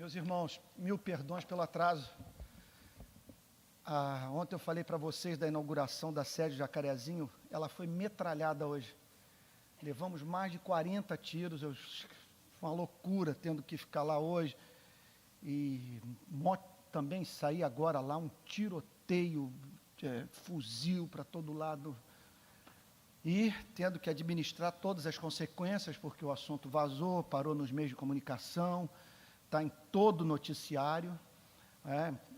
Meus irmãos, mil perdões pelo atraso. Ontem eu falei para vocês da inauguração da sede de Jacarezinho, ela foi metralhada hoje. Levamos mais de 40 tiros, uma loucura tendo que ficar lá hoje. E também saí agora lá, um tiroteio, fuzil para todo lado. E tendo que administrar todas as consequências, porque o assunto vazou, parou nos meios de comunicação, está em todo o noticiário,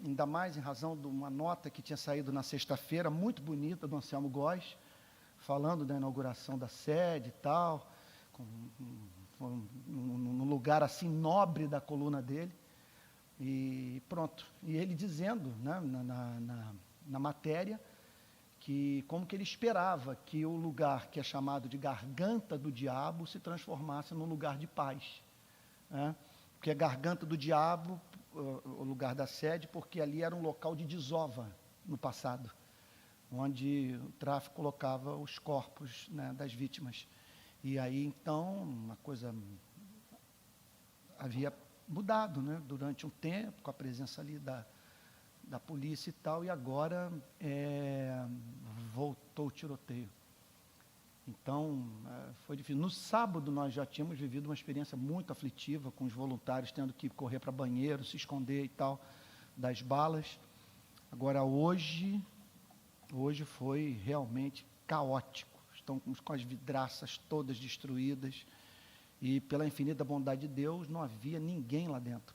ainda mais em razão de uma nota que tinha saído na sexta-feira, muito bonita, do Anselmo Góes, falando da inauguração da sede e tal, num lugar assim nobre da coluna dele, e pronto. E ele dizendo, né, na matéria, que como que ele esperava que o lugar que é chamado de Garganta do Diabo se transformasse num lugar de paz, né? Porque é Garganta do Diabo, o lugar da sede, porque ali era um local de desova no passado, onde o tráfico colocava os corpos, né, das vítimas. E aí, então, uma coisa havia mudado, né, durante um tempo, com a presença ali da polícia e tal, e agora voltou o tiroteio. Então, foi difícil. No sábado, nós já tínhamos vivido uma experiência muito aflitiva, com os voluntários tendo que correr para banheiro, se esconder e tal, das balas. Agora, hoje foi realmente caótico. Estão com as vidraças todas destruídas, e pela infinita bondade de Deus, não havia ninguém lá dentro,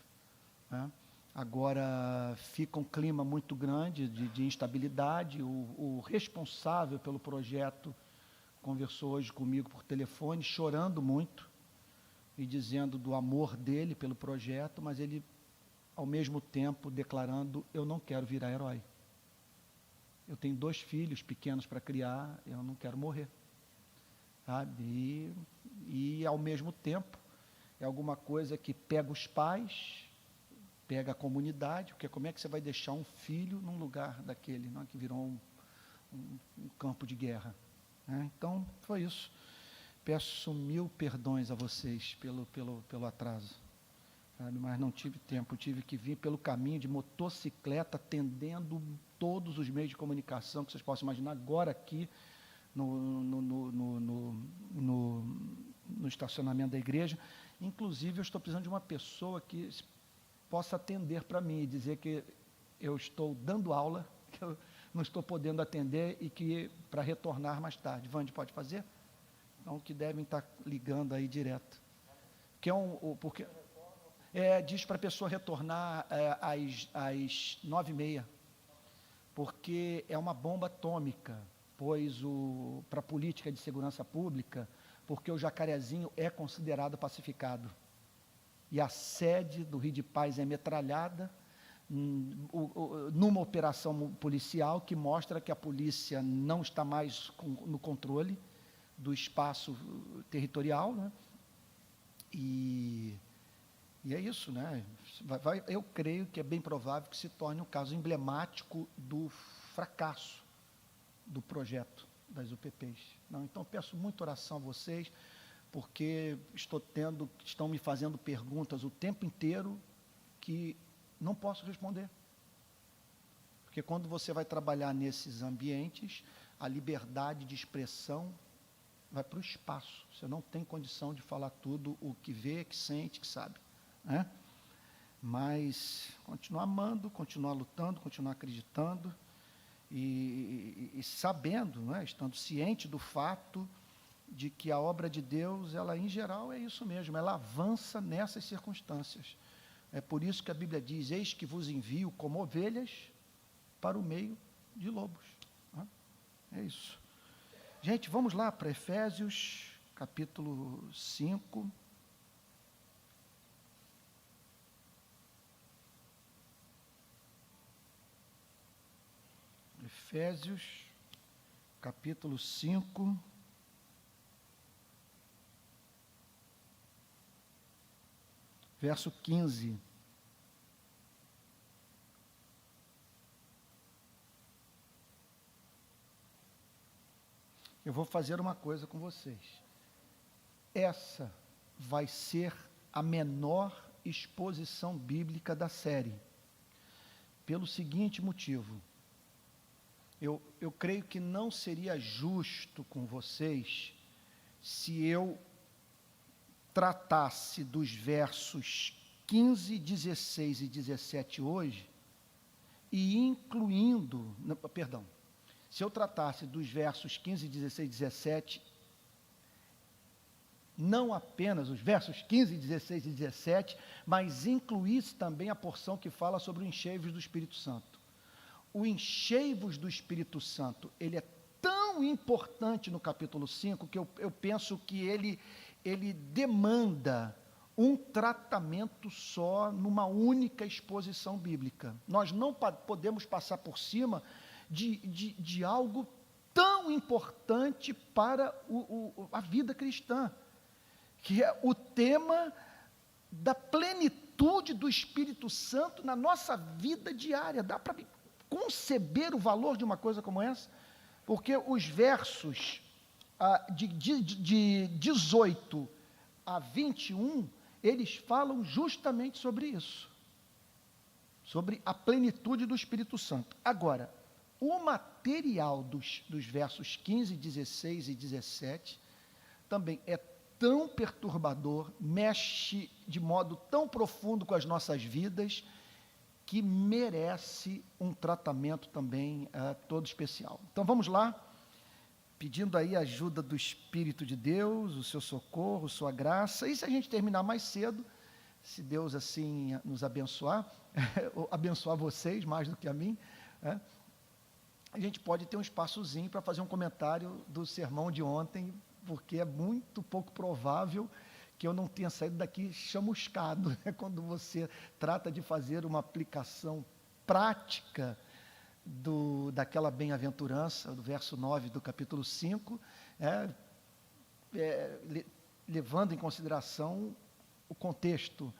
né? Agora, fica um clima muito grande de instabilidade. O responsável pelo projeto conversou hoje comigo por telefone, chorando muito e dizendo do amor dele pelo projeto, mas ele, ao mesmo tempo, declarando: eu não quero virar herói. Eu tenho 2 filhos pequenos para criar, eu não quero morrer. Sabe? E, ao mesmo tempo, é alguma coisa que pega os pais, pega a comunidade, porque como é que você vai deixar um filho num lugar daquele, não é, que virou um campo de guerra? Então, foi isso. Peço 1000 perdões a vocês pelo atraso, sabe? Mas não tive tempo, tive que vir pelo caminho de motocicleta, atendendo todos os meios de comunicação que vocês possam imaginar, agora aqui no estacionamento da igreja. Inclusive, eu estou precisando de uma pessoa que possa atender para mim e dizer que eu estou dando aula, que eu não estou podendo atender e que para retornar mais tarde. Vande, pode fazer? Então, que devem estar ligando aí direto. Porque diz para a pessoa retornar às 9h30, porque é uma bomba atômica, pois para a política de segurança pública, porque o Jacarezinho é considerado pacificado. E a sede do Rio de Paz é metralhada, numa operação policial que mostra que a polícia não está mais no controle do espaço territorial, né? E é isso, né? Eu creio que é bem provável que se torne um caso emblemático do fracasso do projeto das UPPs. Então, peço muita oração a vocês, porque estão me fazendo perguntas o tempo inteiro que não posso responder. Porque quando você vai trabalhar nesses ambientes, a liberdade de expressão vai para o espaço. Você não tem condição de falar tudo o que vê, que sente, que sabe, né? Mas continuar amando, continuar lutando, continuar acreditando e sabendo, né, estando ciente do fato de que a obra de Deus, ela em geral é isso mesmo, ela avança nessas circunstâncias. É por isso que a Bíblia diz: eis que vos envio como ovelhas para o meio de lobos. É isso. Gente, vamos lá para Efésios, capítulo 5. Efésios, capítulo 5. Verso 15. Eu vou fazer uma coisa com vocês. Essa vai ser a menor exposição bíblica da série, pelo seguinte motivo. Eu creio que não seria justo com vocês se eu tratasse dos versos 15, 16 e 17 hoje, e incluindo, se eu tratasse dos versos 15, 16 e 17, não apenas os versos 15, 16 e 17, mas incluísse também a porção que fala sobre o encheivos do Espírito Santo. O encheivos do Espírito Santo, ele é tão importante no capítulo 5, que eu penso que ele demanda um tratamento só, numa única exposição bíblica. Nós não podemos passar por cima de algo tão importante para a vida cristã, que é o tema da plenitude do Espírito Santo na nossa vida diária. Dá para conceber o valor de uma coisa como essa? Porque os versos de 18 a 21, eles falam justamente sobre isso, sobre a plenitude do Espírito Santo. Agora, o material dos versos 15, 16 e 17 também é tão perturbador, mexe de modo tão profundo com as nossas vidas, que merece um tratamento também todo especial. Então vamos lá, pedindo aí a ajuda do Espírito de Deus, o seu socorro, sua graça, e se a gente terminar mais cedo, se Deus assim nos abençoar, abençoar vocês mais do que a mim, a gente pode ter um espaçozinho para fazer um comentário do sermão de ontem, porque é muito pouco provável que eu não tenha saído daqui chamuscado, né? Quando você trata de fazer uma aplicação prática daquela bem-aventurança, do verso 9 do capítulo 5, levando em consideração o contexto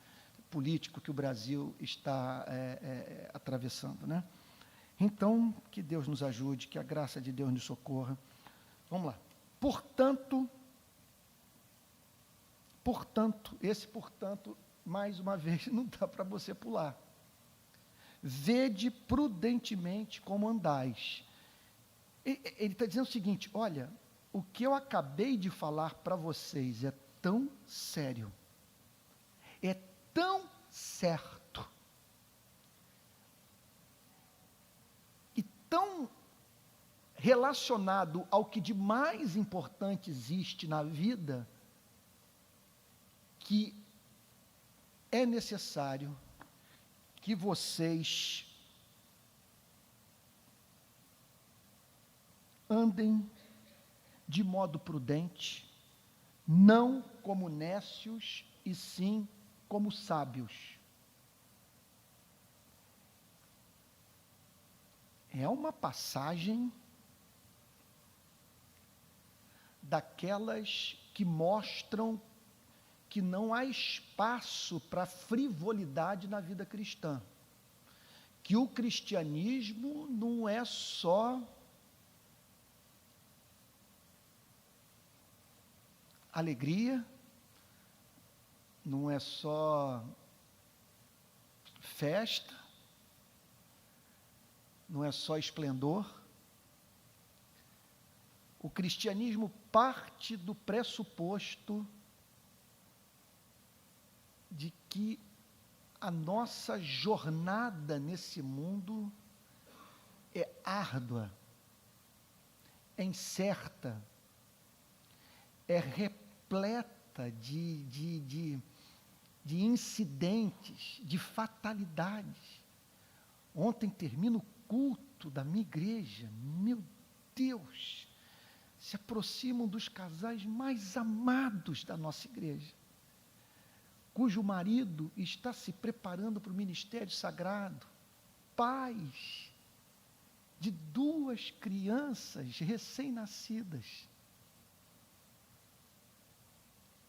político que o Brasil está atravessando, né? Então, que Deus nos ajude, que a graça de Deus nos socorra. Vamos lá. Portanto, mais uma vez, não dá para você pular. Vede prudentemente como andais. Ele está dizendo o seguinte: olha, o que eu acabei de falar para vocês é tão sério, é tão certo, e tão relacionado ao que de mais importante existe na vida, que é necessário que vocês andem de modo prudente, não como nécios, e sim como sábios. É uma passagem daquelas que mostram que não há espaço para frivolidade na vida cristã, que o cristianismo não é só alegria, não é só festa, não é só esplendor. O cristianismo parte do pressuposto de que a nossa jornada nesse mundo é árdua, é incerta, é repleta de incidentes, de fatalidades. Ontem termina o culto da minha igreja, meu Deus, se aproximam dos casais mais amados da nossa igreja, cujo marido está se preparando para o ministério sagrado, pais de 2 crianças recém-nascidas.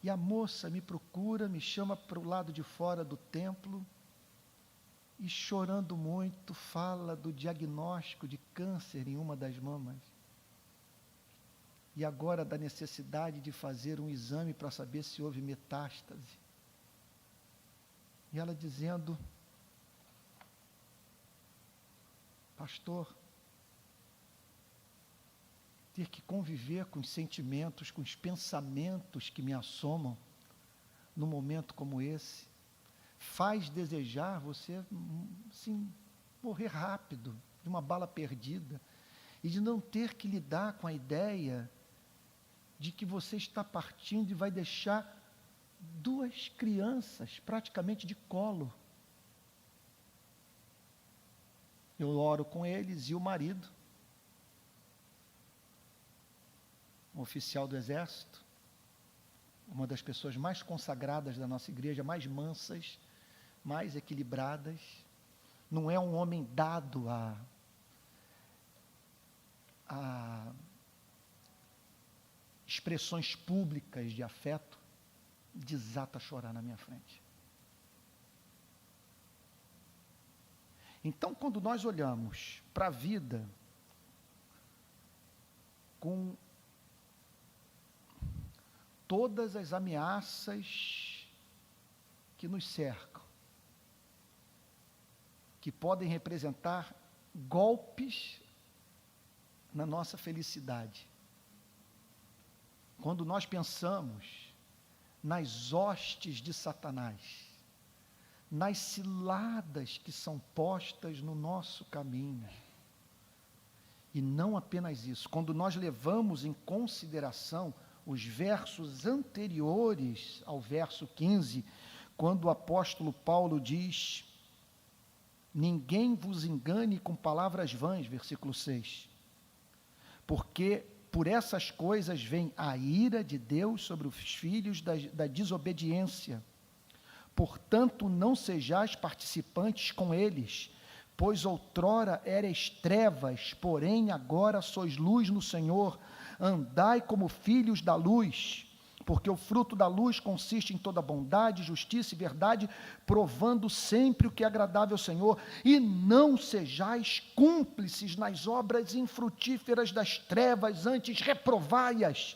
E a moça me procura, me chama para o lado de fora do templo, e chorando muito, fala do diagnóstico de câncer em uma das mamas. E agora da necessidade de fazer um exame para saber se houve metástase. E ela dizendo: pastor, ter que conviver com os sentimentos, com os pensamentos que me assomam num momento como esse, faz desejar você, sim, morrer rápido, de uma bala perdida, e de não ter que lidar com a ideia de que você está partindo e vai deixar 2 crianças praticamente de colo. Eu oro com eles e o marido, um oficial do exército, uma das pessoas mais consagradas da nossa igreja, mais mansas, mais equilibradas, não é um homem dado a expressões públicas de afeto, desata a chorar na minha frente. Então, quando nós olhamos para a vida com todas as ameaças que nos cercam, que podem representar golpes na nossa felicidade, quando nós pensamos nas hostes de Satanás, nas ciladas que são postas no nosso caminho, e não apenas isso, quando nós levamos em consideração os versos anteriores ao verso 15, quando o apóstolo Paulo diz: ninguém vos engane com palavras vãs, versículo 6, porque por essas coisas vem a ira de Deus sobre os filhos da desobediência. Portanto, não sejais participantes com eles, pois outrora erais trevas, porém agora sois luz no Senhor. Andai como filhos da luz, porque o fruto da luz consiste em toda bondade, justiça e verdade, provando sempre o que é agradável ao Senhor, e não sejais cúmplices nas obras infrutíferas das trevas, antes reprovai-as,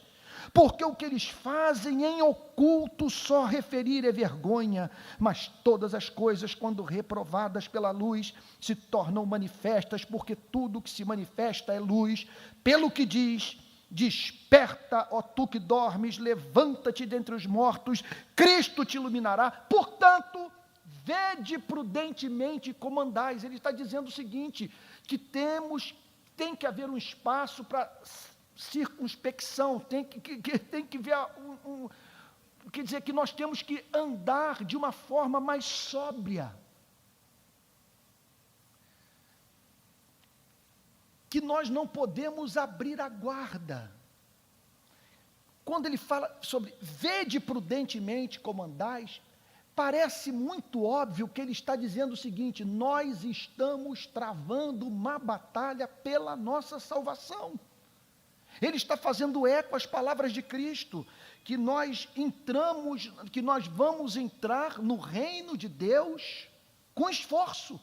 porque o que eles fazem em oculto só referir é vergonha, mas todas as coisas, quando reprovadas pela luz, se tornam manifestas, porque tudo que se manifesta é luz, pelo que diz: desperta, ó tu que dormes, levanta-te dentre os mortos, Cristo te iluminará. Portanto, vede prudentemente como andais. Ele está dizendo o seguinte, que tem que haver um espaço para circunspecção, tem que ver, quer dizer, que nós temos que andar de uma forma mais sóbria, que nós não podemos abrir a guarda. Quando ele fala sobre vede prudentemente como andais, parece muito óbvio que ele está dizendo o seguinte: nós estamos travando uma batalha pela nossa salvação. Ele está fazendo eco às palavras de Cristo, que nós vamos entrar no reino de Deus com esforço,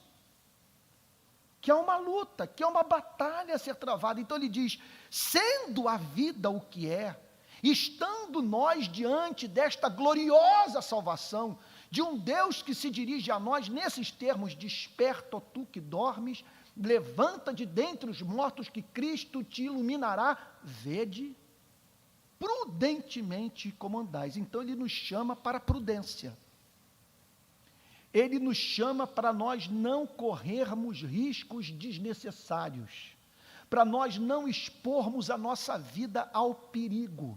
que é uma luta, que é uma batalha a ser travada. Então ele diz: sendo a vida o que é, estando nós diante desta gloriosa salvação, de um Deus que se dirige a nós nesses termos: desperta, ó tu que dormes, levanta de dentre os mortos, que Cristo te iluminará, vede prudentemente como andais. Então ele nos chama para a prudência, ele nos chama para nós não corrermos riscos desnecessários, para nós não expormos a nossa vida ao perigo,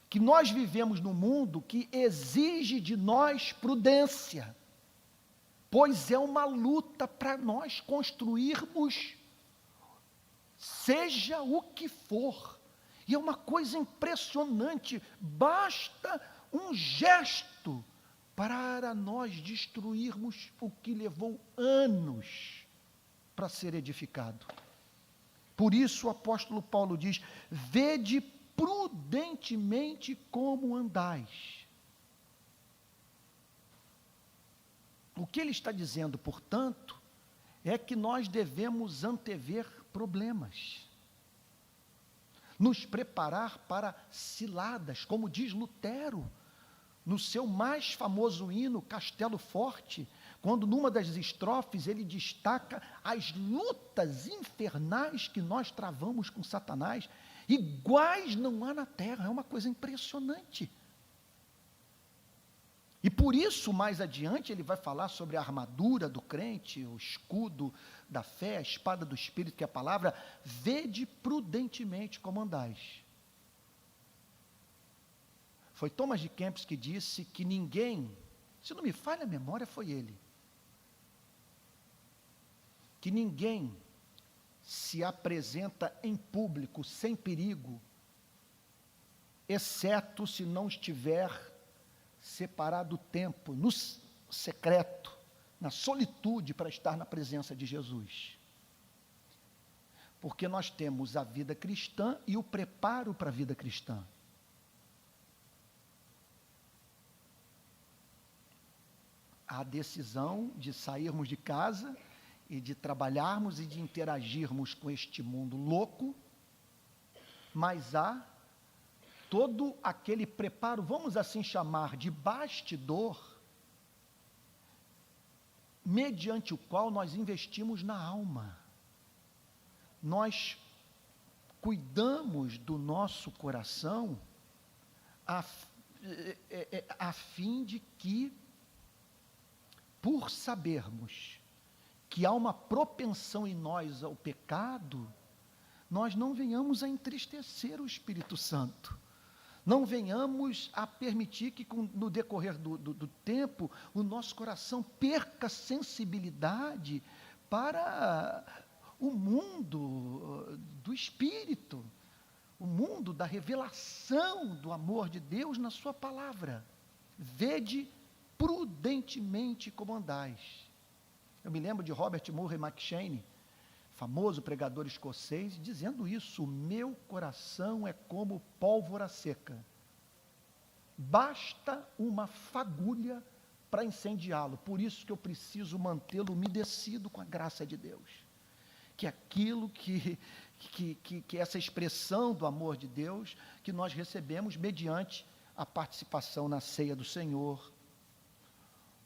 que nós vivemos num mundo que exige de nós prudência, pois é uma luta para nós construirmos, seja o que for, e é uma coisa impressionante, basta um gesto para nós destruirmos o que levou anos para ser edificado. Por isso o apóstolo Paulo diz: vede prudentemente como andais. O que ele está dizendo, portanto, é que nós devemos antever problemas, nos preparar para ciladas, como diz Lutero, no seu mais famoso hino, Castelo Forte, quando numa das estrofes ele destaca as lutas infernais que nós travamos com Satanás, iguais não há na terra, é uma coisa impressionante. E por isso, mais adiante, ele vai falar sobre a armadura do crente, o escudo da fé, a espada do Espírito, que é a palavra, vede prudentemente como andais. Foi Thomas de Kempis que disse que ninguém, se não me falha a memória, foi ele, que ninguém se apresenta em público sem perigo, exceto se não estiver separado o tempo, no secreto, na solitude, para estar na presença de Jesus. Porque nós temos a vida cristã e o preparo para a vida cristã. A decisão de sairmos de casa e de trabalharmos e de interagirmos com este mundo louco, mas há todo aquele preparo, vamos assim chamar, de bastidor, mediante o qual nós investimos na alma. Nós cuidamos do nosso coração a fim de que, por sabermos que há uma propensão em nós ao pecado, nós não venhamos a entristecer o Espírito Santo. Não venhamos a permitir que, no decorrer do tempo, o nosso coração perca sensibilidade para o mundo do Espírito, o mundo da revelação do amor de Deus na sua palavra. Vede prudentemente como andais. Eu me lembro de Robert Murray McCheyne, famoso pregador escocês, dizendo isso: o meu coração é como pólvora seca, basta uma fagulha para incendiá-lo, por isso que eu preciso mantê-lo umedecido com a graça de Deus, que aquilo que essa expressão do amor de Deus, que nós recebemos mediante a participação na ceia do Senhor,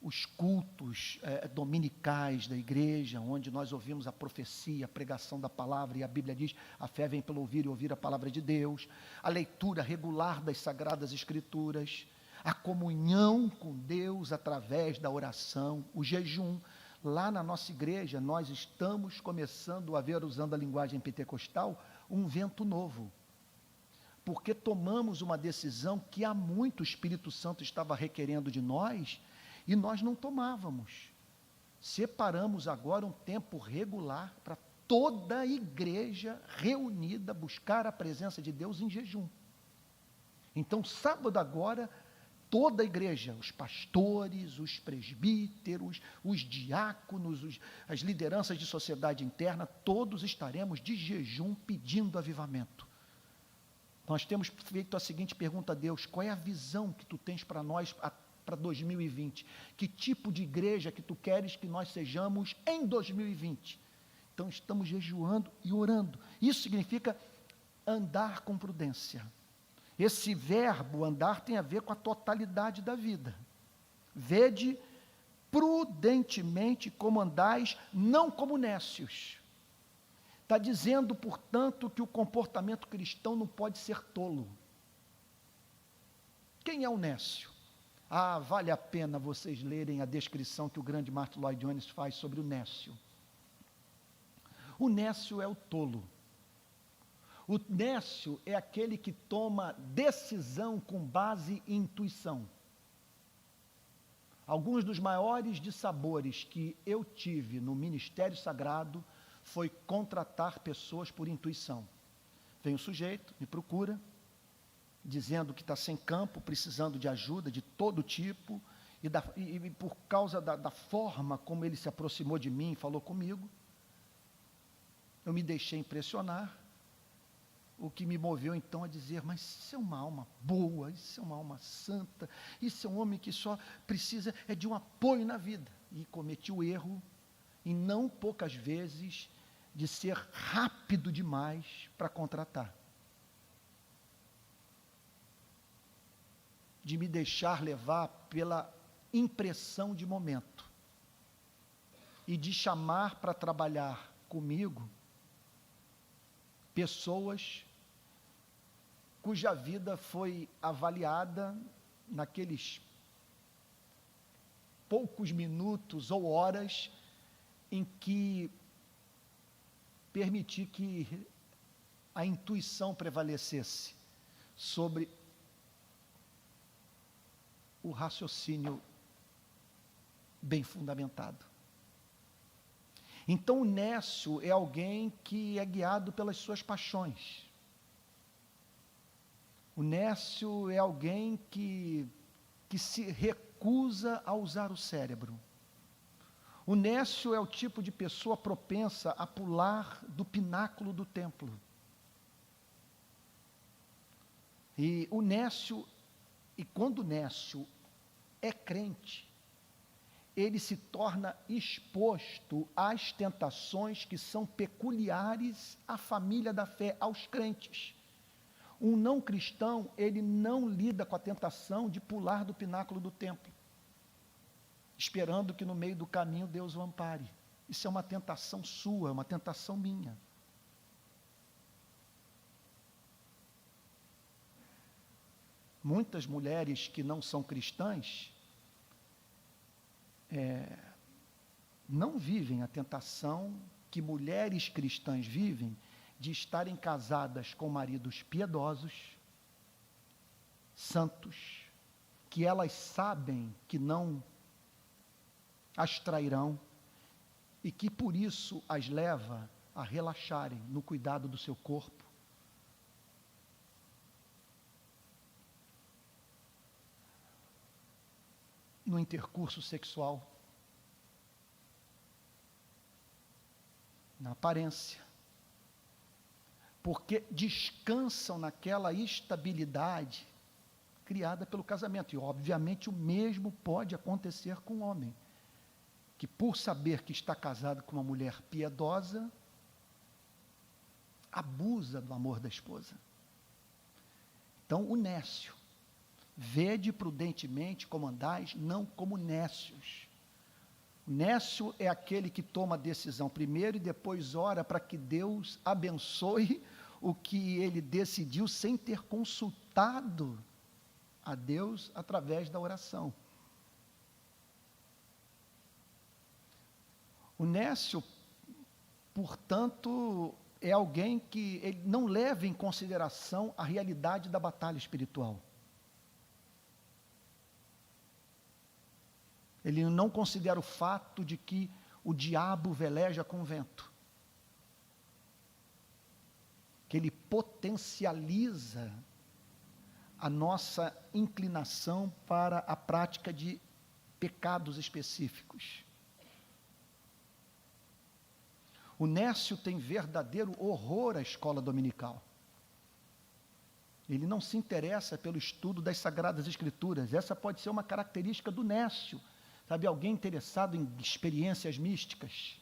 os cultos dominicais da igreja, onde nós ouvimos a profecia, a pregação da palavra, e a Bíblia diz, a fé vem pelo ouvir e ouvir a palavra de Deus, a leitura regular das Sagradas Escrituras, a comunhão com Deus através da oração, o jejum. Lá na nossa igreja, nós estamos começando a ver, usando a linguagem pentecostal, um vento novo, porque tomamos uma decisão que há muito o Espírito Santo estava requerendo de nós, e nós não tomávamos. Separamos agora um tempo regular para toda a igreja reunida buscar a presença de Deus em jejum. Então, sábado agora, toda a igreja, os pastores, os presbíteros, os diáconos, as lideranças de sociedade interna, todos estaremos de jejum pedindo avivamento. Nós temos feito a seguinte pergunta a Deus: qual é a visão que tu tens para nós para 2020, que tipo de igreja que tu queres que nós sejamos em 2020, então estamos jejuando e orando, isso significa andar com prudência, esse verbo andar tem a ver com a totalidade da vida, vede prudentemente como andais, não como nécios, está dizendo, portanto, que o comportamento cristão não pode ser tolo. Quem é o nécio? Vale a pena vocês lerem a descrição que o grande Martin Lloyd Jones faz sobre o nécio. O nécio é o tolo. O nécio é aquele que toma decisão com base em intuição. Alguns dos maiores dissabores que eu tive no ministério sagrado foi contratar pessoas por intuição. Vem o sujeito, me procura, dizendo que está sem campo, precisando de ajuda de todo tipo, e por causa da forma como ele se aproximou de mim, falou comigo, eu me deixei impressionar, o que me moveu então a dizer, mas isso é uma alma boa, isso é uma alma santa, isso é um homem que só precisa de um apoio na vida, e cometi o erro, e não poucas vezes, de ser rápido demais para contratar. de me deixar levar pela impressão de momento e de chamar para trabalhar comigo pessoas cuja vida foi avaliada naqueles poucos minutos ou horas em que permiti que a intuição prevalecesse sobre o raciocínio bem fundamentado. Então, o nécio é alguém que é guiado pelas suas paixões. O nécio é alguém que se recusa a usar o cérebro. O nécio é o tipo de pessoa propensa a pular do pináculo do templo. E o nécio, e quando o nécio é crente, ele se torna exposto às tentações que são peculiares à família da fé, aos crentes. Um não cristão, ele não lida com a tentação de pular do pináculo do templo, esperando que no meio do caminho Deus o ampare. Isso é uma tentação sua, é uma tentação minha. Muitas mulheres que não são cristãs, não vivem a tentação que mulheres cristãs vivem, de estarem casadas com maridos piedosos, santos, que elas sabem que não as trairão e que por isso as leva a relaxarem no cuidado do seu corpo. No intercurso sexual, na aparência, porque descansam naquela estabilidade criada pelo casamento. E, obviamente, o mesmo pode acontecer com o homem, que por saber que está casado com uma mulher piedosa, abusa do amor da esposa. Então, o nécio, vede prudentemente como andais, não como nécios. O nécio é aquele que toma a decisão primeiro e depois ora para que Deus abençoe o que ele decidiu sem ter consultado a Deus através da oração. O nécio, portanto, é alguém que ele não leva em consideração a realidade da batalha espiritual. Ele não considera o fato de que o diabo veleja com o vento, que ele potencializa a nossa inclinação para a prática de pecados específicos. O nécio tem verdadeiro horror à escola dominical. Ele não se interessa pelo estudo das Sagradas Escrituras. Essa pode ser uma característica do nécio. Sabe, alguém interessado em experiências místicas,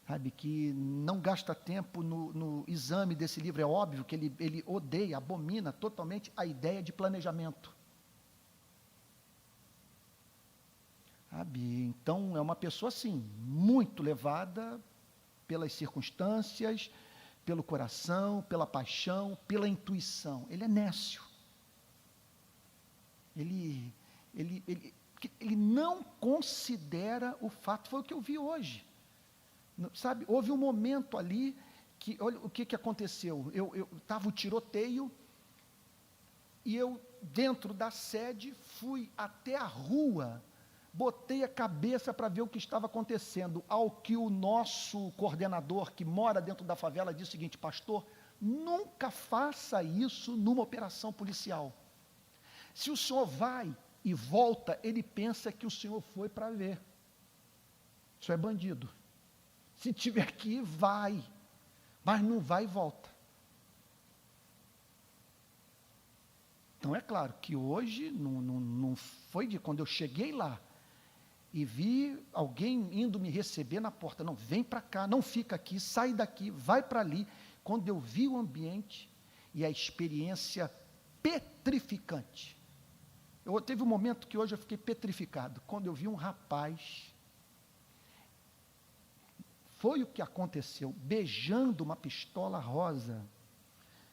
sabe, que não gasta tempo no exame desse livro. É óbvio que ele odeia, abomina totalmente a ideia de planejamento. Sabe, então é uma pessoa assim, muito levada pelas circunstâncias, pelo coração, pela paixão, pela intuição. Ele é nécio. Ele não considera o fato. Foi o que eu vi hoje. Sabe, houve um momento ali que, olha o que aconteceu. Estava o tiroteio e eu, dentro da sede, fui até a rua, botei a cabeça para ver o que estava acontecendo, ao que o nosso coordenador, que mora dentro da favela, disse o seguinte: pastor, nunca faça isso numa operação policial. Se o senhor vai e volta, ele pensa que o senhor foi para ver. Isso é bandido. Se tiver que ir, vai, mas não vai e volta. Então, é claro que hoje, não foi de quando eu cheguei lá e vi alguém indo me receber na porta. Não, vem para cá, não fica aqui, sai daqui, vai para ali. Quando eu vi o ambiente e a experiência petrificante Teve um momento que hoje eu fiquei petrificado, quando eu vi um rapaz, foi o que aconteceu, beijando uma pistola rosa,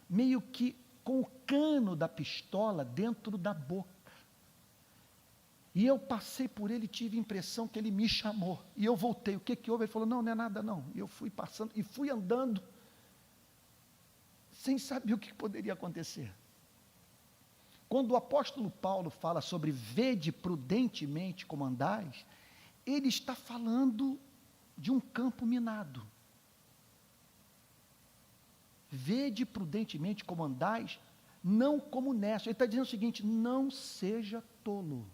meio que com o cano da pistola dentro da boca. E eu passei por ele e tive a impressão que ele me chamou. E eu voltei, o que que houve? Ele falou, não, não é nada não. E eu fui passando, e fui andando, sem saber o que poderia acontecer. Quando o apóstolo Paulo fala sobre vede prudentemente como andais, ele está falando de um campo minado. Vede prudentemente como andais, não como necios. Ele está dizendo o seguinte, não seja tolo.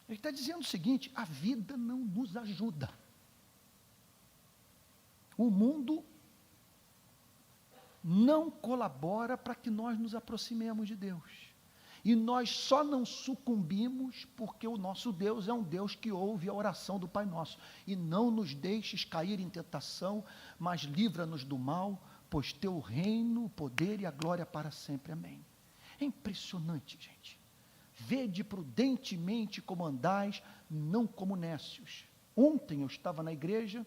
Ele está dizendo o seguinte, a vida não nos ajuda. O mundo não colabora para que nós nos aproximemos de Deus. E nós só não sucumbimos porque o nosso Deus é um Deus que ouve a oração do Pai Nosso. E não nos deixes cair em tentação, mas livra-nos do mal, pois teu reino, o poder e a glória para sempre. Amém. É impressionante, gente. Vede prudentemente como andais, não como necios. Ontem eu estava na igreja,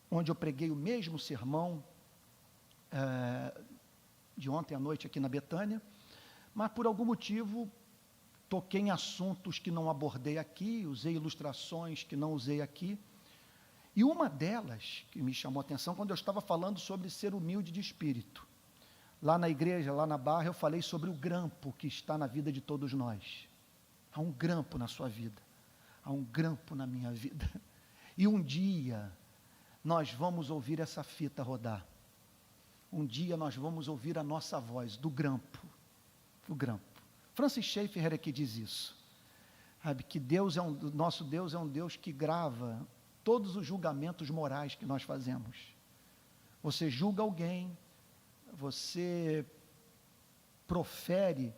onde eu preguei o mesmo sermão de ontem à noite aqui na Betânia, mas por algum motivo toquei em assuntos que não abordei aqui, usei ilustrações que não usei aqui, e uma delas que me chamou a atenção, quando eu estava falando sobre ser humilde de espírito, lá na igreja, lá na Barra, eu falei sobre o grampo que está na vida de todos nós. Há um grampo na sua vida, há um grampo na minha vida, e um dia nós vamos ouvir essa fita rodar, um dia nós vamos ouvir a nossa voz do grampo, o grampo. Francis Schaeffer é que diz isso, sabe, que nosso Deus é um Deus que grava todos os julgamentos morais que nós fazemos. Você julga alguém, você profere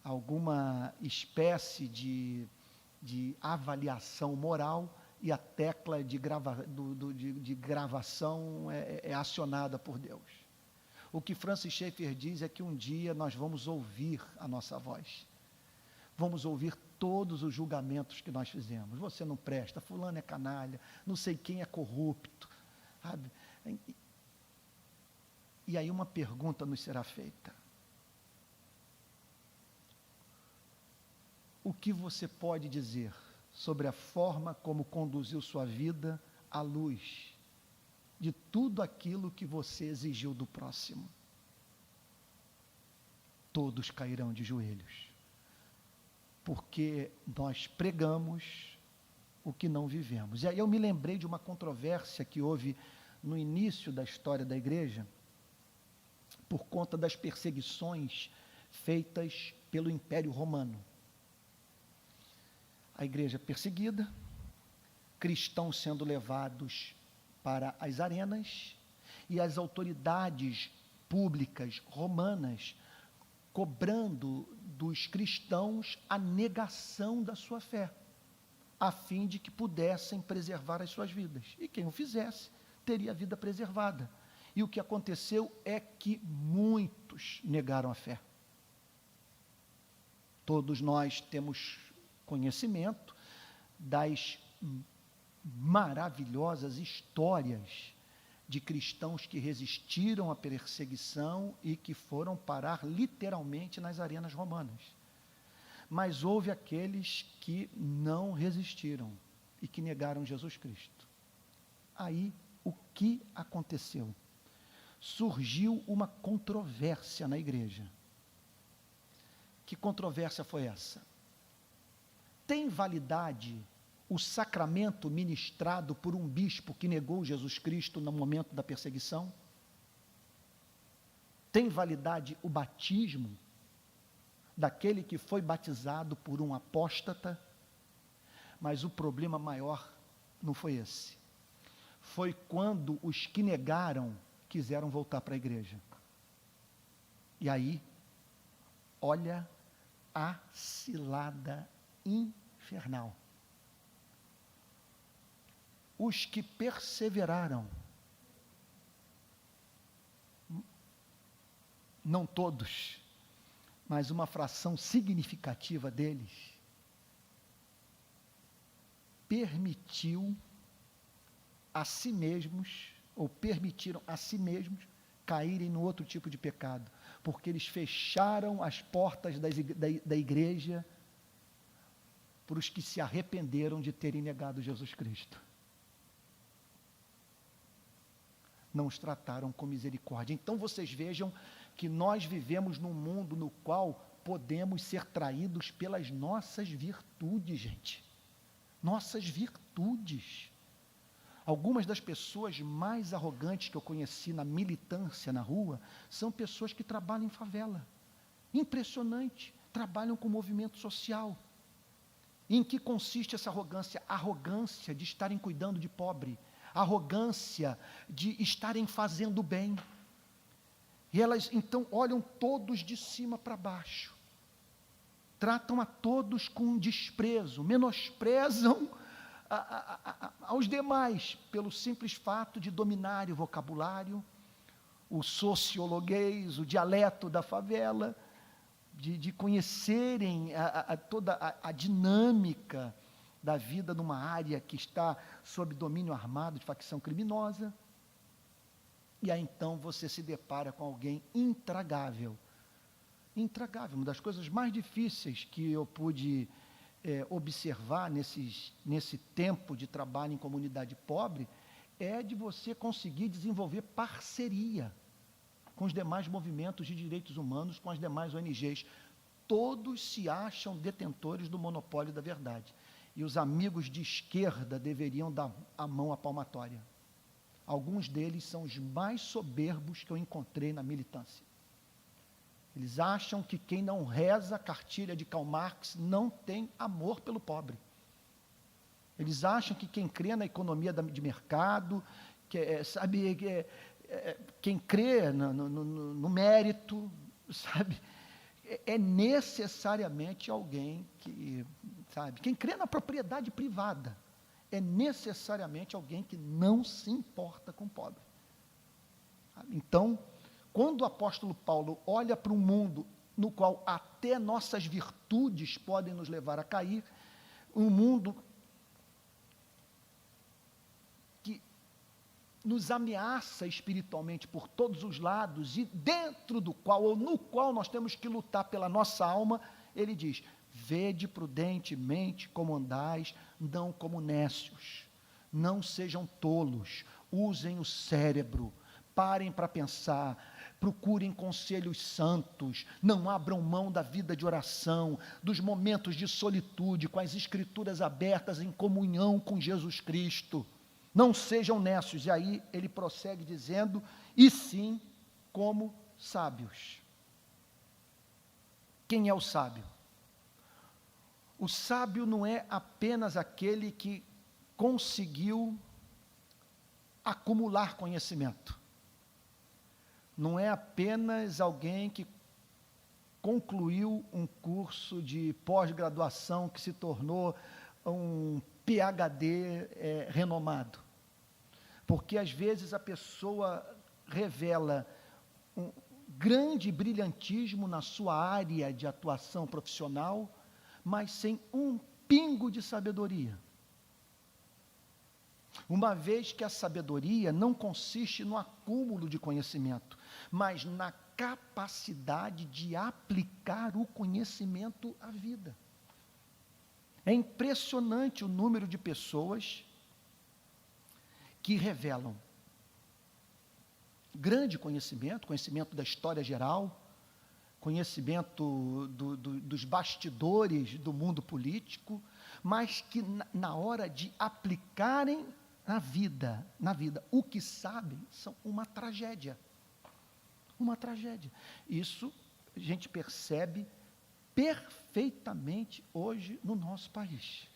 alguma espécie de avaliação moral e a tecla de gravação é acionada por Deus. O que Francis Schaeffer diz é que um dia nós vamos ouvir a nossa voz. Vamos ouvir todos os julgamentos que nós fizemos. Você não presta, fulano é canalha, não sei quem é corrupto, sabe? E aí uma pergunta nos será feita. O que você pode dizer sobre a forma como conduziu sua vida à luz de tudo aquilo que você exigiu do próximo? Todos cairão de joelhos, porque nós pregamos o que não vivemos. E aí eu me lembrei de uma controvérsia que houve no início da história da igreja, por conta das perseguições feitas pelo Império Romano. A igreja perseguida, cristãos sendo levados para as arenas, e as autoridades públicas romanas cobrando dos cristãos a negação da sua fé, a fim de que pudessem preservar as suas vidas. E quem o fizesse, teria a vida preservada. E o que aconteceu é que muitos negaram a fé. Todos nós temos conhecimento das maravilhosas histórias de cristãos que resistiram à perseguição e que foram parar literalmente nas arenas romanas. Mas houve aqueles que não resistiram e que negaram Jesus Cristo. Aí, o que aconteceu? Surgiu uma controvérsia na igreja. Que controvérsia foi essa? Tem validade o sacramento ministrado por um bispo que negou Jesus Cristo no momento da perseguição? Tem validade o batismo daquele que foi batizado por um apóstata? Mas o problema maior não foi esse. Foi quando os que negaram quiseram voltar para a igreja. E aí, olha a cilada infernal. Os que perseveraram não todos, mas uma fração significativa deles, permitiram a si mesmos caírem no outro tipo de pecado, porque eles fecharam as portas da igreja para os que se arrependeram de terem negado Jesus Cristo. Não os trataram com misericórdia. Então vocês vejam que nós vivemos num mundo no qual podemos ser traídos pelas nossas virtudes, gente. Nossas virtudes. Algumas das pessoas mais arrogantes que eu conheci na militância na rua são pessoas que trabalham em favela. Impressionante. Trabalham com movimento social. Em que consiste essa arrogância? Arrogância de estarem cuidando de pobre. Arrogância de estarem fazendo bem. E elas então olham todos de cima para baixo. Tratam a todos com desprezo. Menosprezam aos demais, pelo simples fato de dominarem o vocabulário, o sociologuês, o dialeto da favela, de conhecerem toda a dinâmica da vida numa área que está sob domínio armado de facção criminosa. E aí então você se depara com alguém intragável. Intragável, uma das coisas mais difíceis que eu pude observar nesse tempo de trabalho em comunidade pobre, é de você conseguir desenvolver parceria com os demais movimentos de direitos humanos, com as demais ONGs. Todos se acham detentores do monopólio da verdade. E os amigos de esquerda deveriam dar a mão à palmatória. Alguns deles são os mais soberbos que eu encontrei na militância. Eles acham que quem não reza a cartilha de Karl Marx não tem amor pelo pobre. Eles acham que quem crê na economia de mercado, quem crê no mérito, sabe, é necessariamente alguém que, sabe, quem crê na propriedade privada, é necessariamente alguém que não se importa com o pobre. Então, quando o apóstolo Paulo olha para um mundo no qual até nossas virtudes podem nos levar a cair, um mundo que nos ameaça espiritualmente por todos os lados e dentro do qual, ou no qual nós temos que lutar pela nossa alma, ele diz: vede prudentemente como andais, não como nécios, não sejam tolos, usem o cérebro, parem para pensar, procurem conselhos santos, não abram mão da vida de oração, dos momentos de solitude, com as escrituras abertas em comunhão com Jesus Cristo. Não sejam nécios. E aí ele prossegue dizendo: e sim, como sábios. Quem é o sábio? O sábio não é apenas aquele que conseguiu acumular conhecimento. Não é apenas alguém que concluiu um curso de pós-graduação que se tornou um PhD renomado. Porque às vezes a pessoa revela um grande brilhantismo na sua área de atuação profissional, mas sem um pingo de sabedoria. Uma vez que a sabedoria não consiste no acúmulo de conhecimento, mas na capacidade de aplicar o conhecimento à vida. É impressionante o número de pessoas que revelam grande conhecimento, conhecimento da história geral, conhecimento dos bastidores do mundo político, mas que na hora de aplicarem na vida, o que sabem são uma tragédia. Uma tragédia. Isso a gente percebe perfeitamente hoje no nosso país.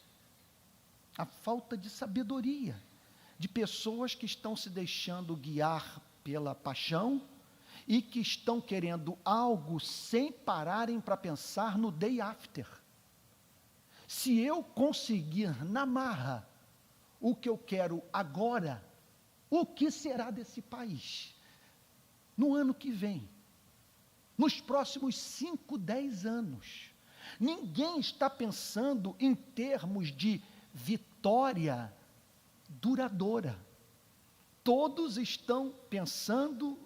A falta de sabedoria, de pessoas que estão se deixando guiar pela paixão e que estão querendo algo sem pararem para pensar no day after. Se eu conseguir na marra o que eu quero agora, o que será desse país no ano que vem? nos próximos 5, 10 anos. Ninguém está pensando em termos de vitória duradoura. Todos estão pensando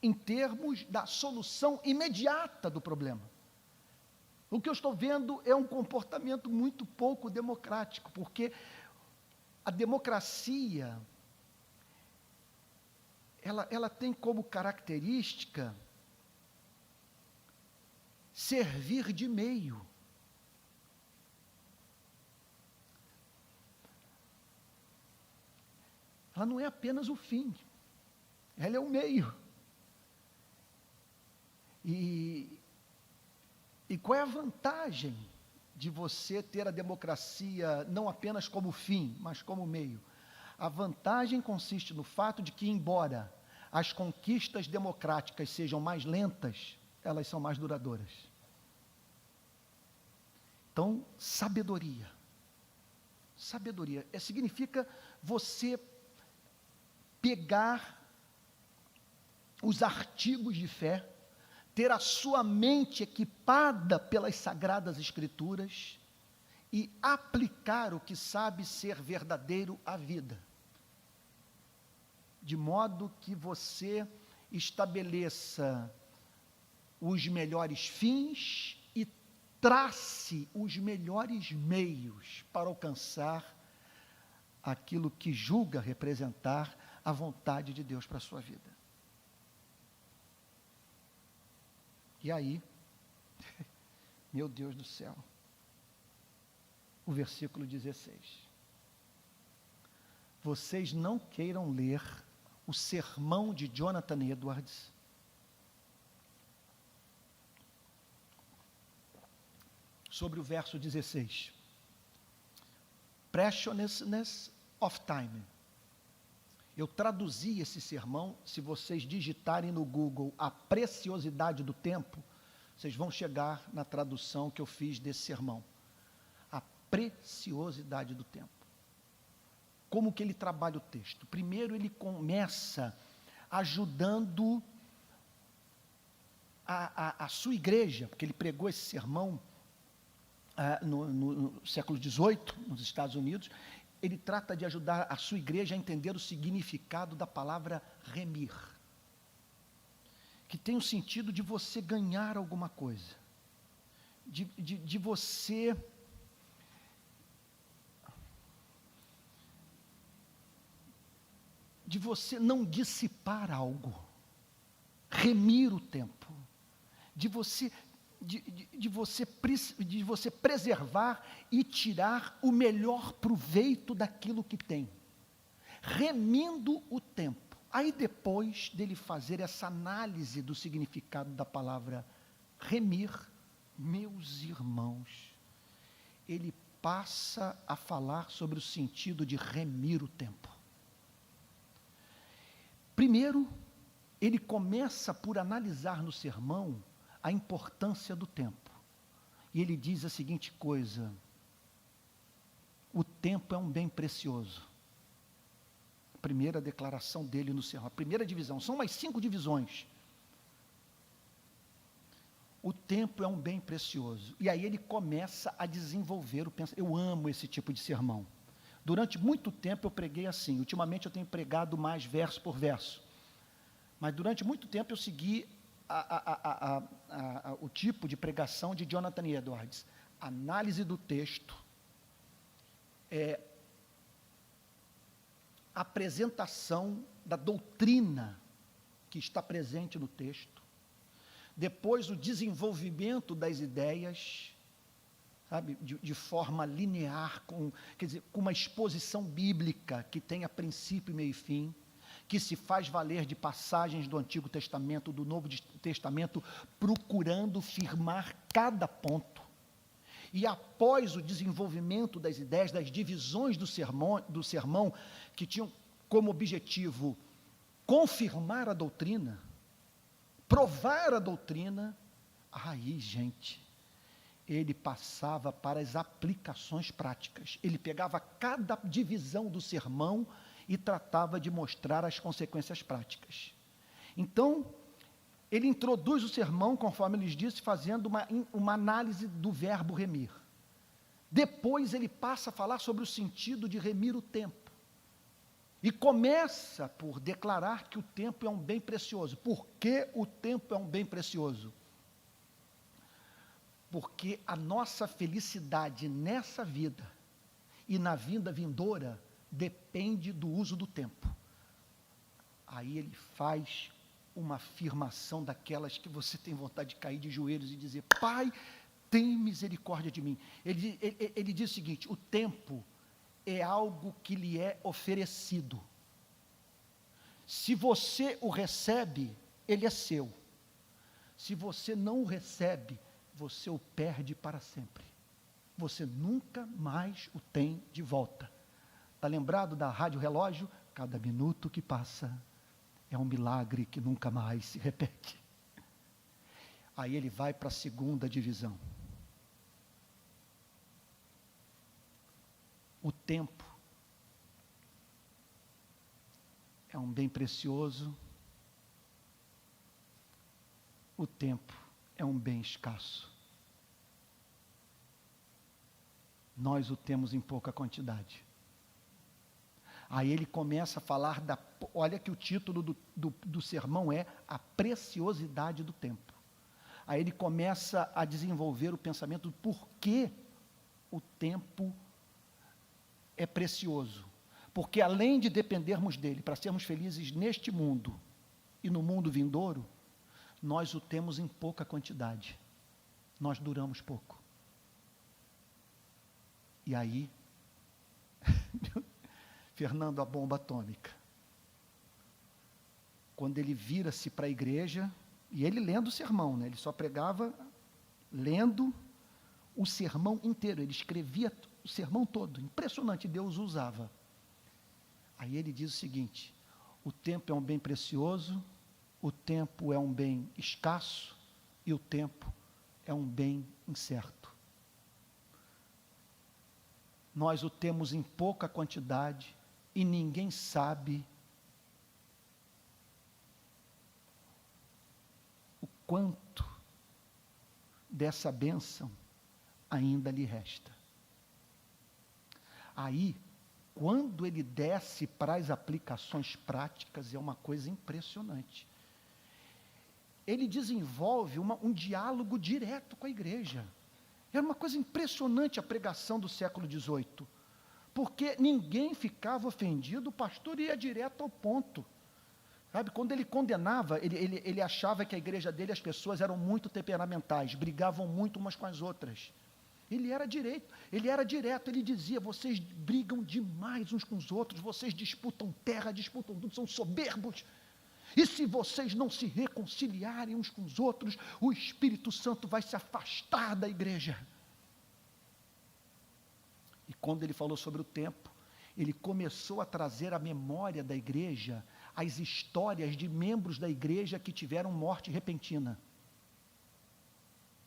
em termos da solução imediata do problema. O que eu estou vendo é um comportamento muito pouco democrático, porque a democracia, ela tem como característica servir de meio. Ela não é apenas o fim, ela é o meio. E qual é a vantagem de você ter a democracia não apenas como fim, mas como meio? A vantagem consiste no fato de que, embora as conquistas democráticas sejam mais lentas, elas são mais duradouras. Então, sabedoria. Sabedoria significa você pegar os artigos de fé, ter a sua mente equipada pelas Sagradas Escrituras e aplicar o que sabe ser verdadeiro à vida, de modo que você estabeleça os melhores fins e trace os melhores meios para alcançar aquilo que julga representar a vontade de Deus para a sua vida. E aí, meu Deus do céu, o versículo 16. Vocês não queiram ler o sermão de Jonathan Edwards, sobre o verso 16. Preciousness of time. Eu traduzi esse sermão, se vocês digitarem no Google a preciosidade do tempo, vocês vão chegar na tradução que eu fiz desse sermão. A preciosidade do tempo. Como que ele trabalha o texto? Primeiro ele começa ajudando a sua igreja, porque ele pregou esse sermão no século XVIII, nos Estados Unidos. Ele trata de ajudar a sua igreja a entender o significado da palavra remir, que tem o sentido de você ganhar alguma coisa, de você não dissipar algo, remir o tempo, de você preservar e tirar o melhor proveito daquilo que tem, remindo o tempo. Aí depois dele fazer essa análise do significado da palavra remir, meus irmãos, ele passa a falar sobre o sentido de remir o tempo. Primeiro, ele começa por analisar no sermão a importância do tempo. E ele diz a seguinte coisa: o tempo é um bem precioso. A primeira declaração dele no sermão, a primeira divisão, são mais 5 divisões. O tempo é um bem precioso. E aí ele começa a desenvolver o pensamento. Eu amo esse tipo de sermão. Durante muito tempo eu preguei assim. Ultimamente eu tenho pregado mais verso por verso. Mas durante muito tempo eu segui o tipo de pregação de Jonathan Edwards. Análise do texto, apresentação da doutrina que está presente no texto, depois o desenvolvimento das ideias, sabe, de forma linear, com uma exposição bíblica que tenha princípio, meio e fim, que se faz valer de passagens do Antigo Testamento, do Novo Testamento, procurando firmar cada ponto. E após o desenvolvimento das ideias, das divisões do sermão, que tinham como objetivo confirmar a doutrina, provar a doutrina, aí, gente, ele passava para as aplicações práticas. Ele pegava cada divisão do sermão e tratava de mostrar as consequências práticas. Então, ele introduz o sermão, conforme ele disse, fazendo uma análise do verbo remir. Depois ele passa a falar sobre o sentido de remir o tempo. E começa por declarar que o tempo é um bem precioso. Por que o tempo é um bem precioso? Porque a nossa felicidade nessa vida e na vinda vindoura depende do uso do tempo. Aí ele faz uma afirmação daquelas que você tem vontade de cair de joelhos e dizer: Pai, tem misericórdia de mim. Ele diz o seguinte: o tempo é algo que lhe é oferecido. Se você o recebe, ele é seu. Se você não o recebe, você o perde para sempre. Você nunca mais o tem de volta. Está lembrado da rádio relógio? Cada minuto que passa é um milagre que nunca mais se repete. Aí ele vai para a segunda divisão. O tempo é um bem precioso. O tempo é um bem escasso. Nós o temos em pouca quantidade. Aí ele começa a falar olha que o título do sermão é A Preciosidade do Tempo. Aí ele começa a desenvolver o pensamento do porquê o tempo é precioso. Porque além de dependermos dele para sermos felizes neste mundo e no mundo vindouro, nós o temos em pouca quantidade. Nós duramos pouco. E aí, Fernando, a bomba atômica. Quando ele vira-se para a igreja, e ele lendo o sermão, né? Ele só pregava lendo o sermão inteiro, ele escrevia o sermão todo, impressionante, Deus o usava. Aí ele diz o seguinte: o tempo é um bem precioso, o tempo é um bem escasso, e o tempo é um bem incerto. Nós o temos em pouca quantidade, e ninguém sabe o quanto dessa bênção ainda lhe resta. Aí, quando ele desce para as aplicações práticas, é uma coisa impressionante. Ele desenvolve um diálogo direto com a igreja. Era uma coisa impressionante a pregação do século XVIII, porque ninguém ficava ofendido, o pastor ia direto ao ponto. Sabe, quando ele condenava, ele achava que a igreja dele, as pessoas eram muito temperamentais, brigavam muito umas com as outras. Ele era direto, ele dizia: vocês brigam demais uns com os outros, vocês disputam terra, disputam tudo, são soberbos. E se vocês não se reconciliarem uns com os outros, o Espírito Santo vai se afastar da igreja. E quando ele falou sobre o tempo, ele começou a trazer à memória da igreja as histórias de membros da igreja que tiveram morte repentina.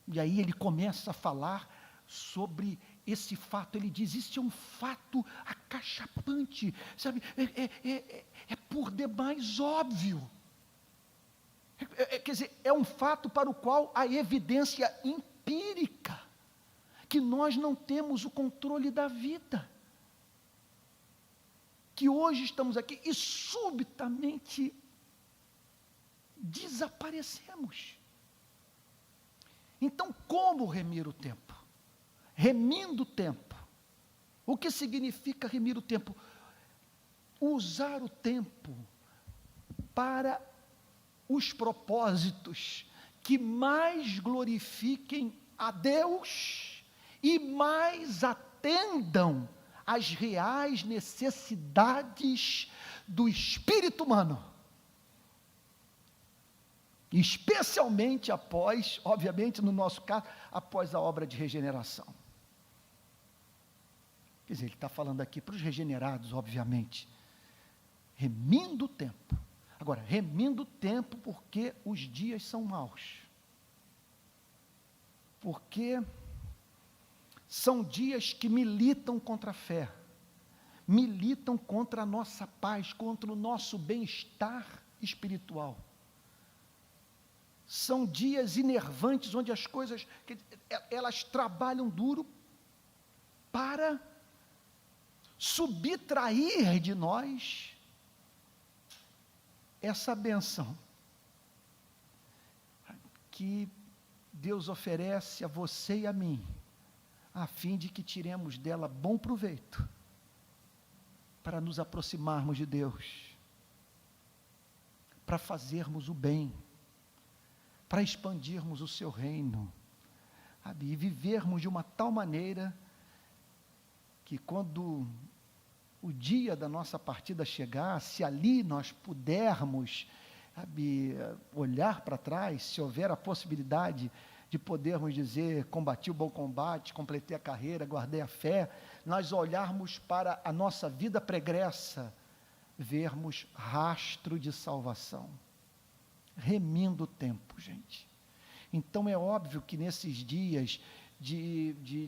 E aí ele começa a falar sobre esse fato. Ele diz: isso é um fato acachapante, sabe? É por demais óbvio. Quer dizer, é um fato para o qual há evidência empírica, que nós não temos o controle da vida, que hoje estamos aqui e subitamente desaparecemos. Então, como remir o tempo? Remindo o tempo. O que significa remir o tempo? Usar o tempo para os propósitos que mais glorifiquem a Deus e mais atendam às reais necessidades do espírito humano. Especialmente após, obviamente no nosso caso, após a obra de regeneração. Quer dizer, ele está falando aqui para os regenerados, obviamente, remindo o tempo. Agora, remindo o tempo porque os dias são maus. Porque são dias que militam contra a fé, militam contra a nossa paz, contra o nosso bem-estar espiritual. São dias enervantes, onde as coisas, elas trabalham duro para subtrair de nós essa bênção que Deus oferece a você e a mim, a fim de que tiremos dela bom proveito, para nos aproximarmos de Deus, para fazermos o bem, para expandirmos o seu reino, sabe? E vivermos de uma tal maneira que quando o dia da nossa partida chegar, se ali nós pudermos, sabe, olhar para trás, se houver a possibilidade de podermos dizer, combati o bom combate, completei a carreira, guardei a fé, nós olharmos para a nossa vida pregressa, vermos rastro de salvação, remindo o tempo, gente. Então é óbvio que nesses dias de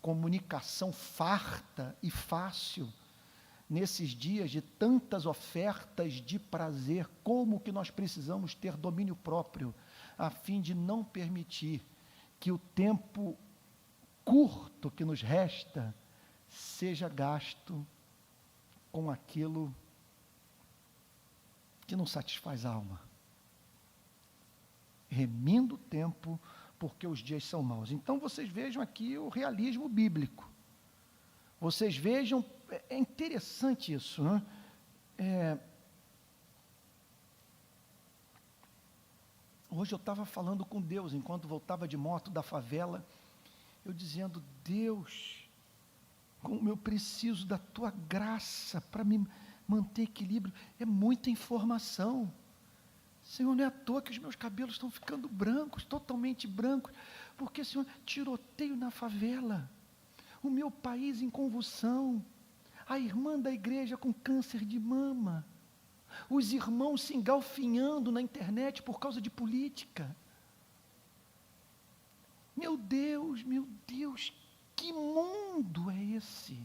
comunicação farta e fácil, nesses dias de tantas ofertas de prazer, como que nós precisamos ter domínio próprio, a fim de não permitir que o tempo curto que nos resta seja gasto com aquilo que não satisfaz a alma. Remindo o tempo, porque os dias são maus. Então vocês vejam aqui o realismo bíblico. Vocês vejam, é interessante isso, né? Hoje eu estava falando com Deus, enquanto voltava de moto da favela, eu dizendo, Deus, como eu preciso da Tua graça para me manter equilíbrio, é muita informação. Senhor, não é à toa que os meus cabelos estão ficando brancos, totalmente brancos, porque, Senhor, tiroteio na favela, o meu país em convulsão, a irmã da igreja com câncer de mama, os irmãos se engalfinhando na internet por causa de política. Meu Deus, que mundo é esse?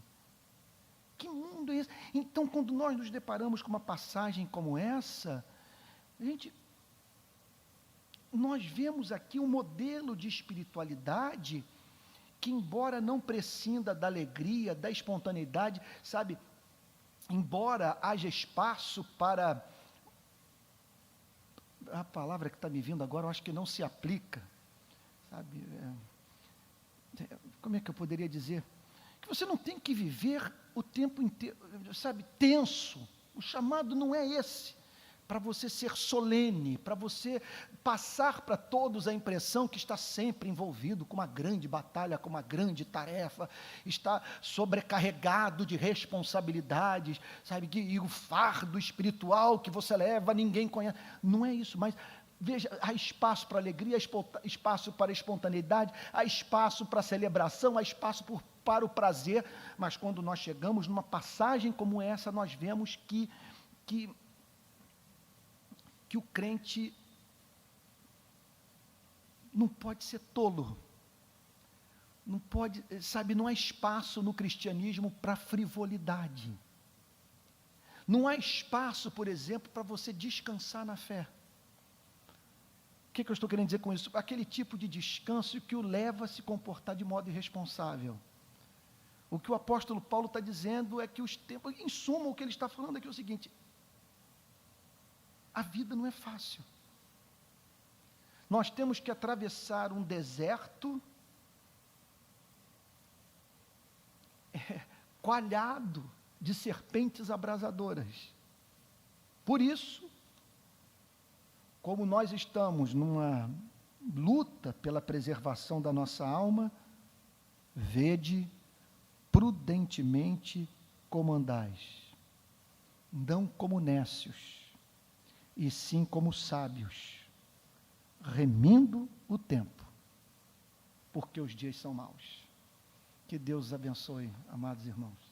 Que mundo é esse? Então, quando nós nos deparamos com uma passagem como essa, gente, nós vemos aqui um modelo de espiritualidade que, embora não prescinda da alegria, da espontaneidade, sabe, embora haja espaço para, a palavra que está me vindo agora, eu acho que não se aplica, sabe, como é que eu poderia dizer? Que você não tem que viver o tempo inteiro, sabe, tenso. O chamado não é esse, para você ser solene, para você passar para todos a impressão que está sempre envolvido com uma grande batalha, com uma grande tarefa, está sobrecarregado de responsabilidades, sabe, e o fardo espiritual que você leva, ninguém conhece. Não é isso, mas veja, há espaço para alegria, há espaço para espontaneidade, há espaço para celebração, há espaço para o prazer, mas quando nós chegamos numa passagem como essa, nós vemos que o crente não pode ser tolo, não pode, sabe, não há espaço no cristianismo para frivolidade, não há espaço, por exemplo, para você descansar na fé. O que eu estou querendo dizer com isso? Aquele tipo de descanso que o leva a se comportar de modo irresponsável. O que o apóstolo Paulo está dizendo é que os tempos, em suma, o que ele está falando aqui é o seguinte: a vida não é fácil. Nós temos que atravessar um deserto coalhado de serpentes abrasadoras. Por isso, como nós estamos numa luta pela preservação da nossa alma, vede prudentemente como andais, não como nécios, e sim como sábios, remindo o tempo, porque os dias são maus. Que Deus os abençoe, amados irmãos.